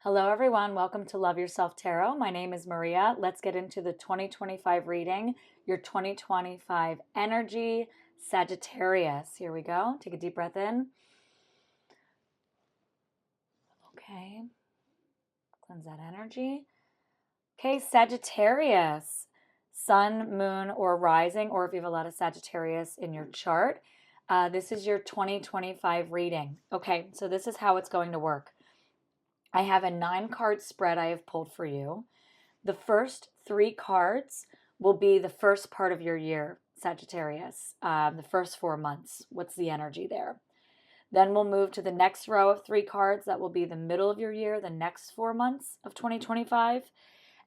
Hello, everyone. Welcome to Love Yourself Tarot. My name is Maria. Let's get into the 2025 reading, your 2025 energy, Sagittarius. Here we go. Take a deep breath in. Okay. Cleanse that energy. Okay, Sagittarius. Sun, moon, or rising, or if you have a lot of Sagittarius in your chart, this is your 2025 reading. Okay, so this is how it's going to work. I have a 9-card spread I have pulled for you. The first 3 cards will be the first part of your year, Sagittarius, the first 4 months. What's the energy there? Then we'll move to the next row of 3 cards. That will be the middle of your year, the next 4 months of 2025.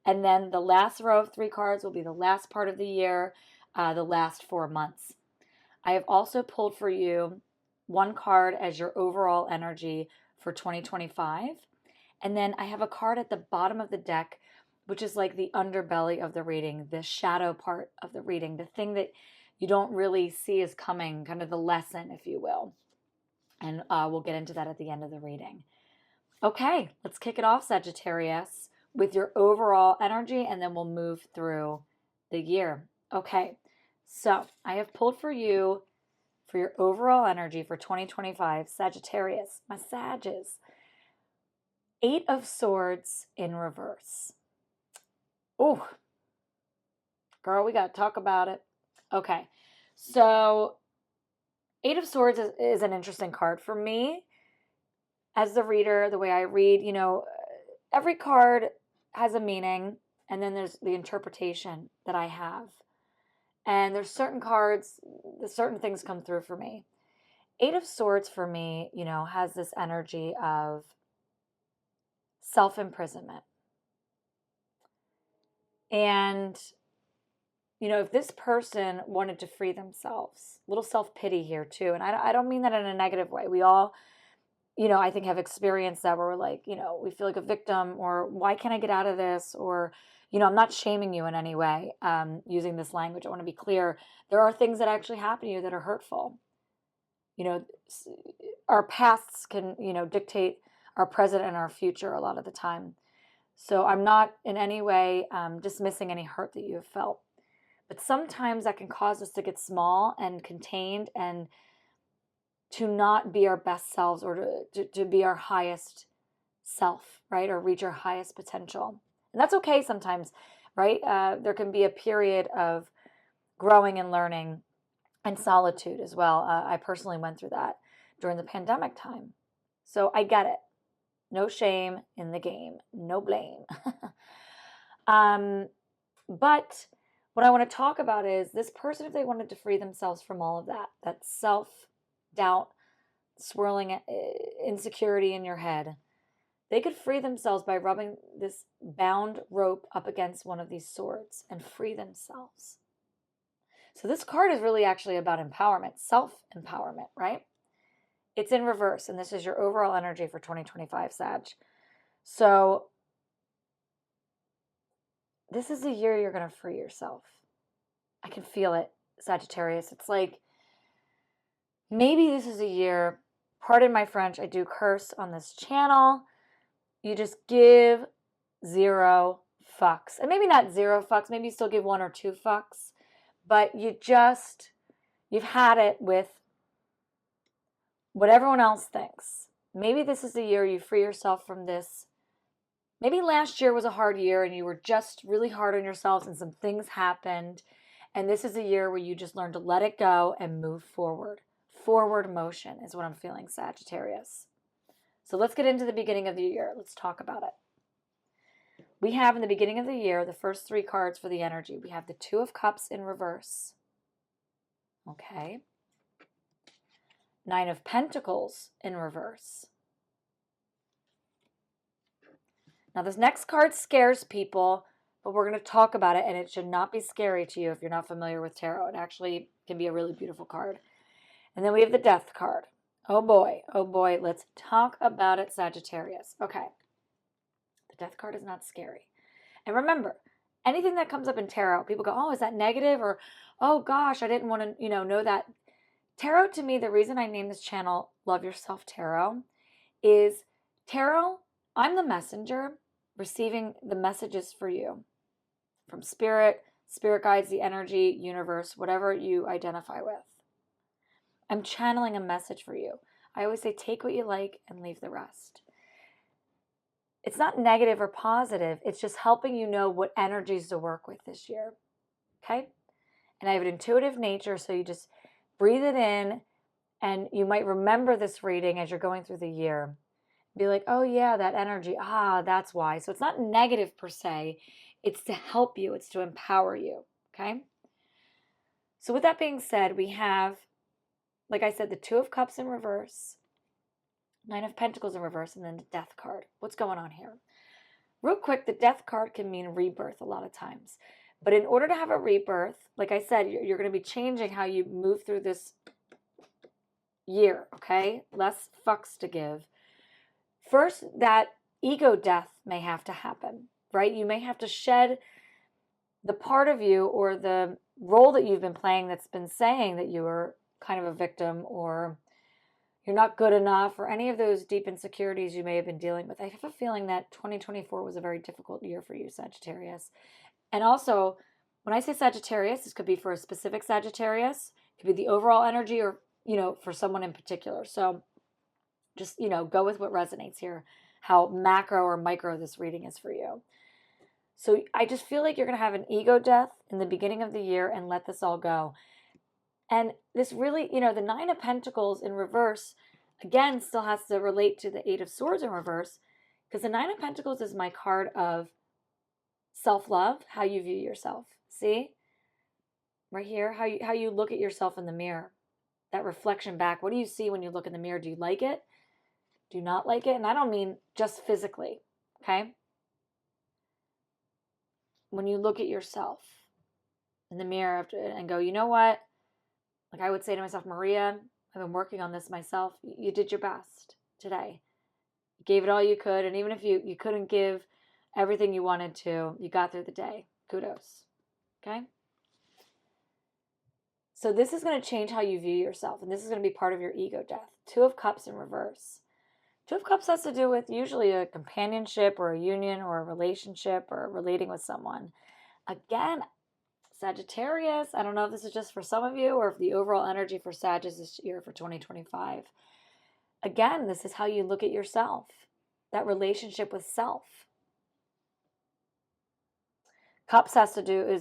And then the last row of 3 cards will be the last part of the year, the last 4 months. I have also pulled for you 1 card as your overall energy for 2025. And then I have a card at the bottom of the deck, which is like the underbelly of the reading, the shadow part of the reading, the thing that you don't really see is coming, kind of the lesson, if you will. And we'll get into that at the end of the reading. Okay, let's kick it off, Sagittarius, with your overall energy, and then we'll move through the year. Okay, so I have pulled for you for your overall energy for 2025, Sagittarius, my Sages. 8 of Swords in reverse. Oh, girl, we got to talk about it. Okay, so 8 of Swords is an interesting card. For me, as the reader, the way I read, every card has a meaning, and then there's the interpretation that I have. And there's certain cards, certain things come through for me. 8 of Swords for me, has this energy of self-imprisonment. And, if this person wanted to free themselves, a little self-pity here too. And I don't mean that in a negative way. We all, I think have experienced that where we're like, we feel like a victim, or why can't I get out of this? Or, I'm not shaming you in any way using this language. I want to be clear. There are things that actually happen to you that are hurtful. Our pasts can, dictate our present and our future a lot of the time. So I'm not in any way dismissing any hurt that you have felt. But sometimes that can cause us to get small and contained and to not be our best selves, or to be our highest self, right? Or reach our highest potential. And that's okay sometimes, right? There can be a period of growing and learning and solitude as well. I personally went through that during the pandemic time. So I get it. No shame in the game. No blame. But what I want to talk about is this person, if they wanted to free themselves from all of that self-doubt, swirling insecurity in your head, they could free themselves by rubbing this bound rope up against one of these swords and free themselves. So this card is really actually about empowerment, self-empowerment, right? It's in reverse, and this is your overall energy for 2025, Sag. So this is the year you're going to free yourself. I can feel it, Sagittarius. It's like maybe this is a year, pardon my French, I do curse on this channel. You just give 0 fucks. And maybe not 0 fucks, maybe you still give 1 or 2 fucks. But you've had it with what everyone else thinks. Maybe this is the year you free yourself from this. Maybe last year was a hard year and you were just really hard on yourselves and some things happened. And this is a year where you just learn to let it go and move forward. Forward motion is what I'm feeling, Sagittarius. So let's get into the beginning of the year. Let's talk about it. We have in the beginning of the year, the first 3 cards for the energy. We have the 2 of Cups in reverse. Okay. 9 of Pentacles in reverse. Now this next card scares people, but we're going to talk about it, and it should not be scary to you if you're not familiar with tarot. It actually can be a really beautiful card. And then we have the Death card. Oh boy, let's talk about it, Sagittarius. Okay. The Death card is not scary. And remember, anything that comes up in tarot, people go, oh, is that negative? Or, oh gosh, I didn't want to, know that. Tarot, to me, the reason I named this channel Love Yourself Tarot is tarot I'm the messenger receiving the messages for you from spirit, spirit guides, the energy, universe, whatever you identify with. I'm channeling a message for you. I always say, take what you like and leave the rest. It's not negative or positive. It's just helping you know what energies to work with this year. Okay? And I have an intuitive nature, so you just breathe it in, and you might remember this reading as you're going through the year. Be like, oh yeah, that energy. That's why. So it's not negative per se. It's to help you. It's to empower you. Okay? So with that being said, we have, like I said, the Two of Cups in reverse, Nine of Pentacles in reverse, and then the Death card. What's going on here? Real quick, the Death card can mean rebirth a lot of times. But in order to have a rebirth, like I said, you're going to be changing how you move through this year, okay? Less fucks to give. First, that ego death may have to happen, right? You may have to shed the part of you or the role that you've been playing that's been saying that you were kind of a victim or you're not good enough or any of those deep insecurities you may have been dealing with. I have a feeling that 2024 was a very difficult year for you, Sagittarius. And also, when I say Sagittarius, this could be for a specific Sagittarius, it could be the overall energy or, for someone in particular. So just, go with what resonates here, how macro or micro this reading is for you. So I just feel like you're going to have an ego death in the beginning of the year and let this all go. And this really, the Nine of Pentacles in reverse, again, still has to relate to the Eight of Swords in reverse, because the Nine of Pentacles is my card of self-love, how you view yourself. See? Right here, how you look at yourself in the mirror. That reflection back. What do you see when you look in the mirror? Do you like it? Do you not like it? And I don't mean just physically, okay? When you look at yourself in the mirror and go, you know what? Like I would say to myself, Maria, I've been working on this myself. You did your best today. You gave it all you could. And even if you couldn't give everything you wanted to, you got through the day. Kudos. Okay? So this is going to change how you view yourself. And this is going to be part of your ego death. Two of Cups in reverse. Two of Cups has to do with usually a companionship or a union or a relationship or relating with someone. Again, Sagittarius, I don't know if this is just for some of you or if the overall energy for Sag is this year for 2025. Again, this is how you look at yourself, that relationship with self. Cups has to do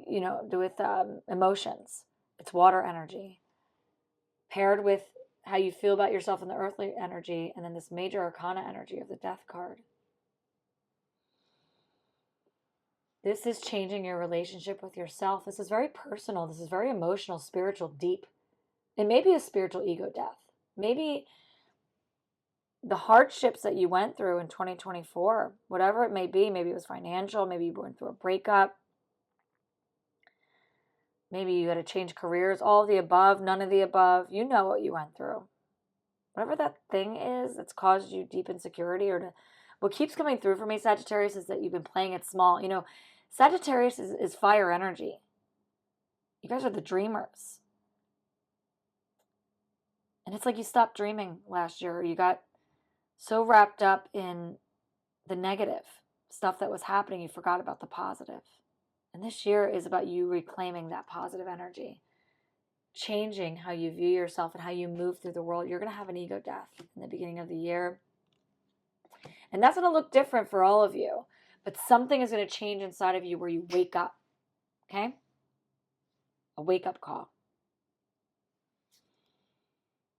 with emotions. It's water energy paired with how you feel about yourself in the earthly energy, and then this major arcana energy of the Death card. This is changing your relationship with yourself. This is very personal. This is very emotional, spiritual, deep. It may be a spiritual ego death. Maybe the hardships that you went through in 2024, whatever it may be, maybe it was financial, maybe you went through a breakup, maybe you had to change careers, all of the above, none of the above. You know what you went through. Whatever that thing is that's caused you deep insecurity what keeps coming through for me, Sagittarius, is that you've been playing it small. Sagittarius is fire energy. You guys are the dreamers. And it's like you stopped dreaming last year. You got so wrapped up in the negative stuff that was happening, you forgot about the positive. And this year is about you reclaiming that positive energy, changing how you view yourself and how you move through the world. You're going to have an ego death in the beginning of the year. And that's going to look different for all of you. But something is going to change inside of you where you wake up. Okay? A wake-up call.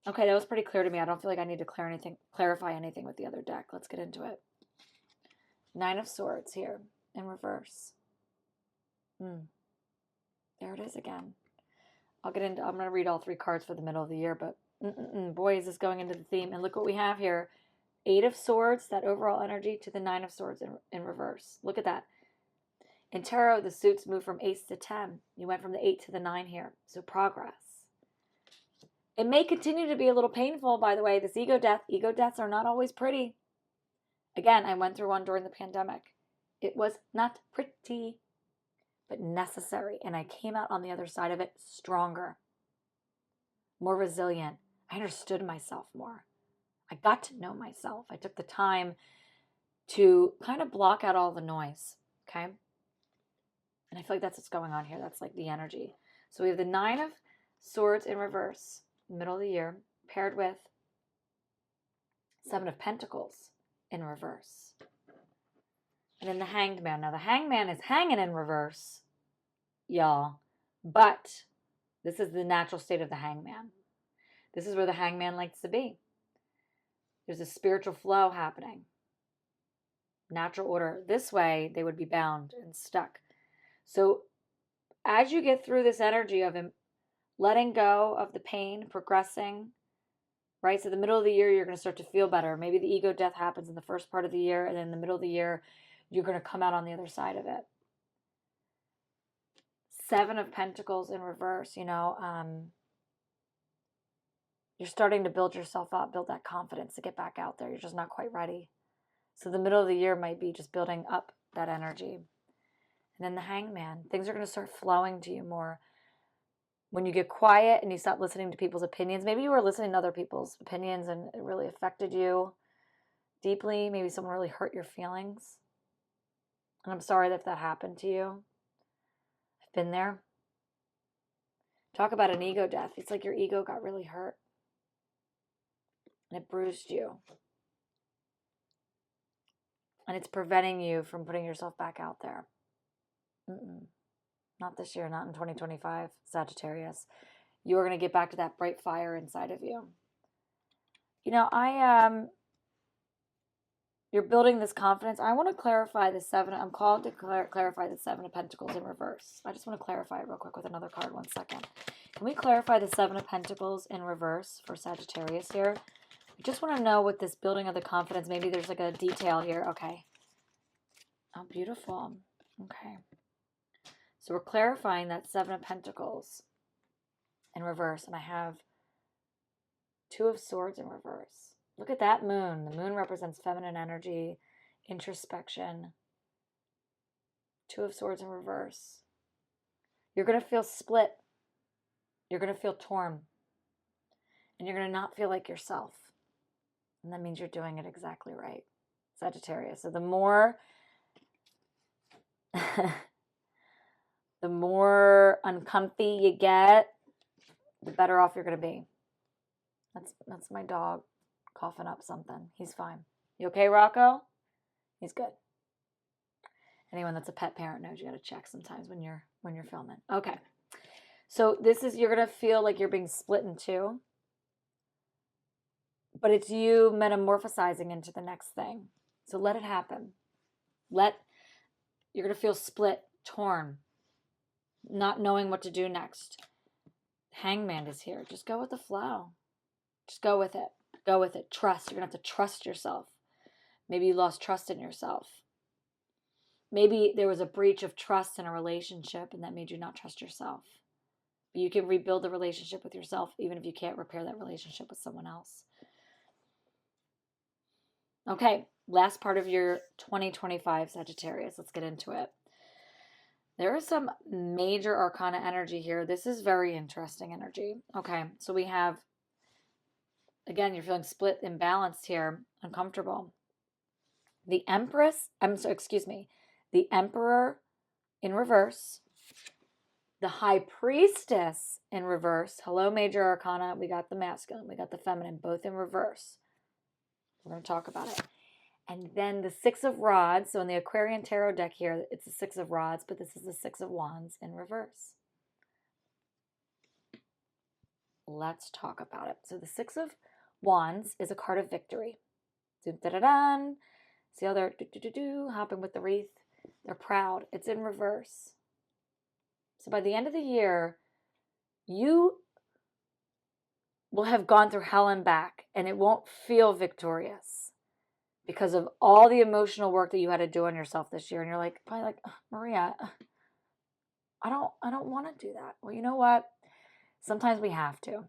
Okay, that was pretty clear to me. I don't feel like I need to clarify anything with the other deck. Let's get into it. Nine of Swords here in reverse. There it is again. I'm going to read all three cards for the middle of the year, but boy, is this going into the theme. And look what we have here. Eight of Swords, that overall energy, to the Nine of Swords in reverse. Look at that. In tarot, the suits move from 8 to 10. You went from the 8 to the 9 here. So progress. It may continue to be a little painful, by the way, this ego death. Ego deaths are not always pretty. Again, I went through one during the pandemic. It was not pretty, but necessary. And I came out on the other side of it stronger, more resilient. I understood myself more. I got to know myself. I took the time to kind of block out all the noise, okay? And I feel like that's what's going on here. That's like the energy. So we have the 9 of Swords in reverse, middle of the year, paired with 7 of Pentacles in reverse. And then the Hanged Man. Now the Hanged Man is hanging in reverse, y'all. But this is the natural state of the Hanged Man. This is where the Hanged Man likes to be. There's a spiritual flow happening. Natural order. This way, they would be bound and stuck. So as you get through this energy of him letting go of the pain, progressing, right? So the middle of the year, you're going to start to feel better. Maybe the ego death happens in the first part of the year, and then in the middle of the year, you're going to come out on the other side of it. 7 of Pentacles in reverse, you're starting to build yourself up, build that confidence to get back out there. You're just not quite ready. So the middle of the year might be just building up that energy. And then the Hanged Man. Things are going to start flowing to you more. When you get quiet and you stop listening to people's opinions, maybe you were listening to other people's opinions and it really affected you deeply. Maybe someone really hurt your feelings. And I'm sorry if that happened to you. I've been there. Talk about an ego death. It's like your ego got really hurt. And it bruised you. And it's preventing you from putting yourself back out there. Not this year, not in 2025, Sagittarius. You are going to get back to that bright fire inside of you. You're building this confidence. I want to clarify the 7. I'm called to clarify the 7 of Pentacles in reverse. I just want to clarify it real quick with another card. 1 second. Can we clarify the 7 of Pentacles in reverse for Sagittarius here? I just want to know what this building of the confidence, maybe there's like a detail here. Okay. Oh, beautiful. Okay. So we're clarifying that 7 of Pentacles in reverse. And I have 2 of Swords in reverse. Look at that moon. The moon represents feminine energy, introspection. 2 of Swords in reverse. You're going to feel split. You're going to feel torn. And you're going to not feel like yourself. And that means you're doing it exactly right, Sagittarius. So the more uncomfy you get, the better off you're going to be. That's my dog coughing up something. He's fine. You okay, Rocco? He's good. Anyone that's a pet parent knows you got to check sometimes when you're filming. Okay. So you're going to feel like you're being split in two. But it's you metamorphosizing into the next thing. So let it happen. You're going to feel split, torn, not knowing what to do next. Hangman is here. Just go with the flow. Just go with it. Go with it. Trust. You're going to have to trust yourself. Maybe you lost trust in yourself. Maybe there was a breach of trust in a relationship and that made you not trust yourself. But you can rebuild the relationship with yourself even if you can't repair that relationship with someone else. Okay, last part of your 2025 Sagittarius. Let's get into it. There is some major arcana energy here. This is very interesting energy. Okay, so we have, again, you're feeling split, imbalanced here, uncomfortable. The Emperor in reverse. The High Priestess in reverse. Hello, major arcana. We got the masculine, we got the feminine, both in reverse. We're going to talk about it. And then the 6 of Rods. So in the Aquarian Tarot deck here, it's the 6 of Rods, but this is the 6 of Wands in reverse. Let's talk about it. So the 6 of Wands is a card of victory. Dun-dun-dun-dun. See how they're hopping with the wreath? They're proud. It's in reverse. So by the end of the year, you will have gone through hell and back, and it won't feel victorious because of all the emotional work that you had to do on yourself this year. And you're probably like, Maria, I don't want to do that. Well, you know what? Sometimes we have to,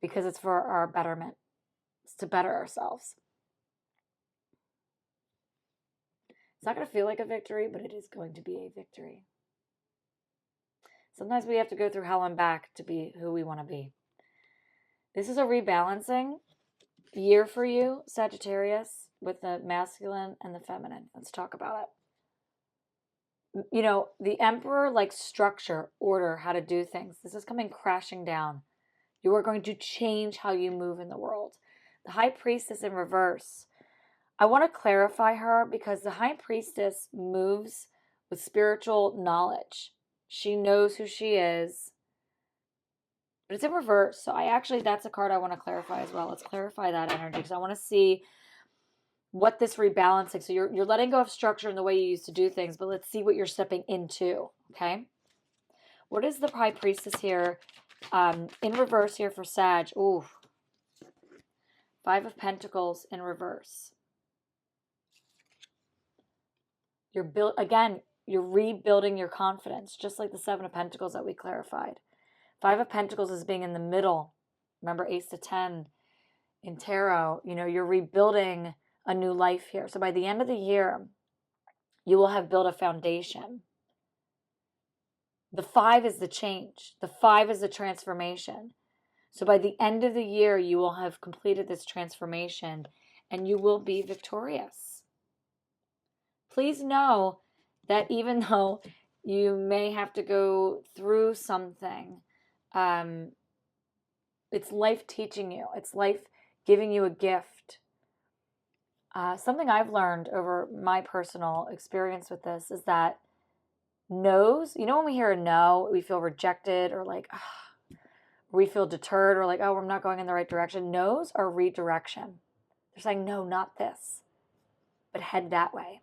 because it's for our betterment. It's to better ourselves. It's not going to feel like a victory, but it is going to be a victory. Sometimes we have to go through hell and back to be who we want to be. This is a rebalancing year for you, Sagittarius. with the masculine and the feminine. Let's talk about it. You know, the Emperor likes structure, order, how to do things. This is coming crashing down. You are going to change how you move in the world. The High Priestess in reverse. I want to clarify her because the High Priestess moves with spiritual knowledge. She knows who she is, but it's in reverse. So that's a card I want to clarify as well. Let's clarify that energy because I want to see what this rebalancing. So you're letting go of structure and the way you used to do things, but let's see what you're stepping into, okay? What is the High Priestess here in reverse here for Sag? Ooh. 5 of Pentacles in reverse. You're rebuilding your confidence, just like the 7 of Pentacles that we clarified. 5 of Pentacles is being in the middle. Remember, Ace to 10 in tarot. You know, you're rebuilding a new life here. So by the end of the year, you will have built a foundation. The 5 is the change. The 5 is the transformation. So by the end of the year, you will have completed this transformation and you will be victorious. Please know that even though you may have to go through something, it's life teaching you. It's life giving you a gift. Something I've learned over my personal experience with this is that no's, you know, when we hear a no, we feel rejected or like, we feel deterred or like, oh, I'm not going in the right direction. No's are redirection. They're saying, no, not this, but head that way.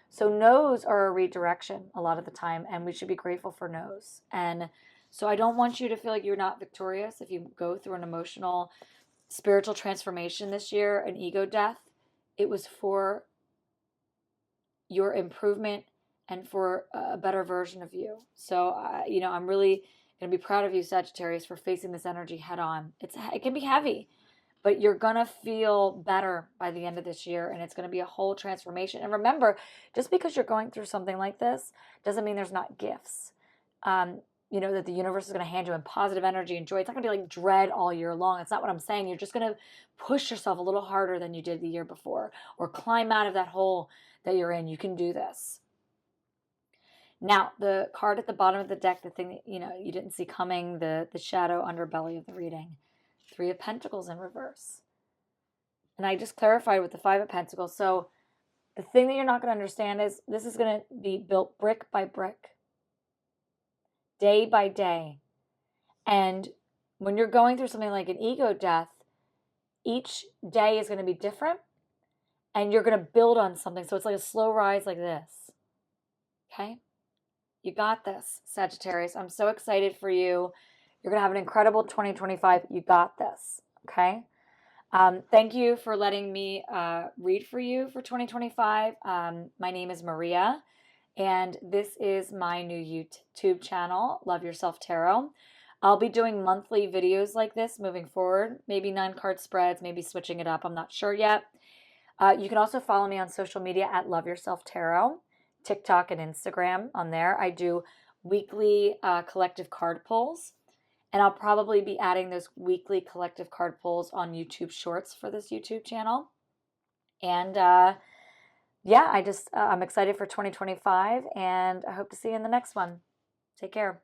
So no's are a redirection a lot of the time, and we should be grateful for no's. And so I don't want you to feel like you're not victorious if you go through an emotional, spiritual transformation this year, an ego death. It was for your improvement and for a better version of you. So, you know, I'm really going to be proud of you, Sagittarius, for facing this energy head on. It can be heavy, but you're going to feel better by the end of this year, and it's going to be a whole transformation. And remember, just because you're going through something like this doesn't mean there's not gifts. You know, that the universe is going to hand you in positive energy and joy. It's not going to be like dread all year long. It's not what I'm saying. You're just going to push yourself a little harder than you did the year before, or climb out of that hole that you're in. You can do this. Now, the card at the bottom of the deck, the thing that, you know, you didn't see coming, the shadow underbelly of the reading. 3 of Pentacles in reverse. And I just clarified with the 5 of Pentacles. So the thing that you're not going to understand is this is going to be built brick by brick, day by day. And when you're going through something like an ego death, each day is going to be different, and you're going to build on something. So it's like a slow rise like this. Okay? You got this, Sagittarius. I'm so excited for you. You're going to have an incredible 2025. You got this. Okay? Thank you for letting me read for you for 2025. My name is Maria, and this is my new YouTube channel, Love Yourself Tarot. I'll be doing monthly videos like this moving forward, maybe 9-card spreads, maybe switching it up. I'm not sure yet. You can also follow me on social media at Love Yourself Tarot, TikTok and Instagram. On there, I do weekly collective card pulls, and I'll probably be adding those weekly collective card pulls on YouTube Shorts for this YouTube channel. And yeah, I'm excited for 2025, and I hope to see you in the next one. Take care.